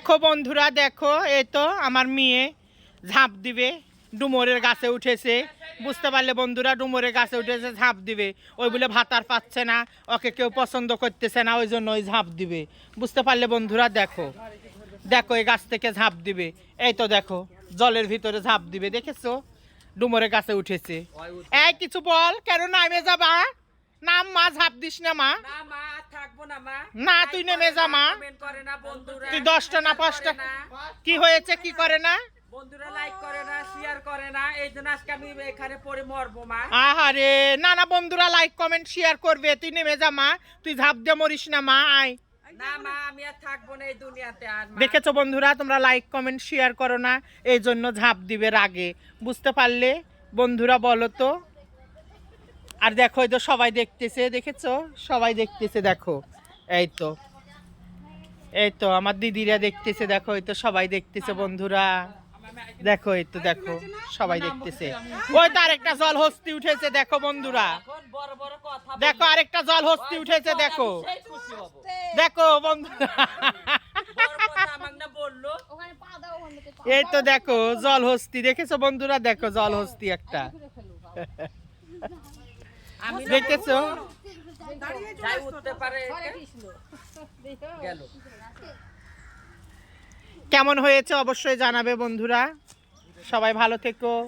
দেখো বন্ধুরা, দেখো এই তো আমার মেয়ে ঝাঁপ দিবে, ডুমুরের গাছে উঠেছে। বুঝতে পারলে বন্ধুরা, ডুমুরের গাছে উঠেছে, ঝাঁপ দিবে। ওই বলে ভাত আর পাচ্ছে না, ওকে কেউ পছন্দ করতেছে না, ওই জন্য ওই ঝাঁপ দিবে। বুঝতে পারলে বন্ধুরা, দেখো দেখো এই গাছ থেকে ঝাঁপ দিবে। এই তো দেখো জলের ভিতরে ঝাঁপ দিবে, দেখেছো? ডুমুরের গাছে উঠেছে। এই কিছু বল, কেন নামে যাবা? নাম মা, ঝাঁপ দিস না মা। না তুই নেমে যা মা। তুই 10টা না 5টা কি হয়েছে, কি করে না? বন্ধুরা লাইক করে না, শেয়ার করে না, এই জন্য আজকে আমি এখানে পড়ে মরবো মা। আহারে না না, বন্ধুরা লাইক কমেন্ট শেয়ার করবে। তুই নেমে যা মা, তুই ঝাঁপ দিয়ে মরিস না মা, আয়। না মা, আমি আর থাকবো না এই দুনিয়াতে আর। দেখেছো বন্ধুরা, তোমরা লাইক কমেন্ট শেয়ার করো না, এই জন্য ঝাঁপ দিবে রাগে। বুঝতে পারলে বন্ধুরা, বলো তো। আর দেখো এই তো সবাই দেখতেছে, দেখেছো? সবাই দেখতেছে, দেখো এই তো, এই তো আমার দিদিরা দেখতেছে, দেখো এই তো সবাই দেখতেছে বন্ধুরা। দেখো এই তো, দেখো সবাই দেখতেছে। ওই তো আরেকটা জল হস্তি উঠেছে, দেখো বন্ধুরা, দেখো আরেকটা জল হস্তি উঠেছে, দেখো দেখো বন্ধুরা। এই তো দেখো জল হস্তি, দেখেছো বন্ধুরা? দেখো জল হস্তি একটা, দেখেছো? কেমন হয়েছে অবশ্যই জানাবে বন্ধুরা। সবাই ভালো থেকো।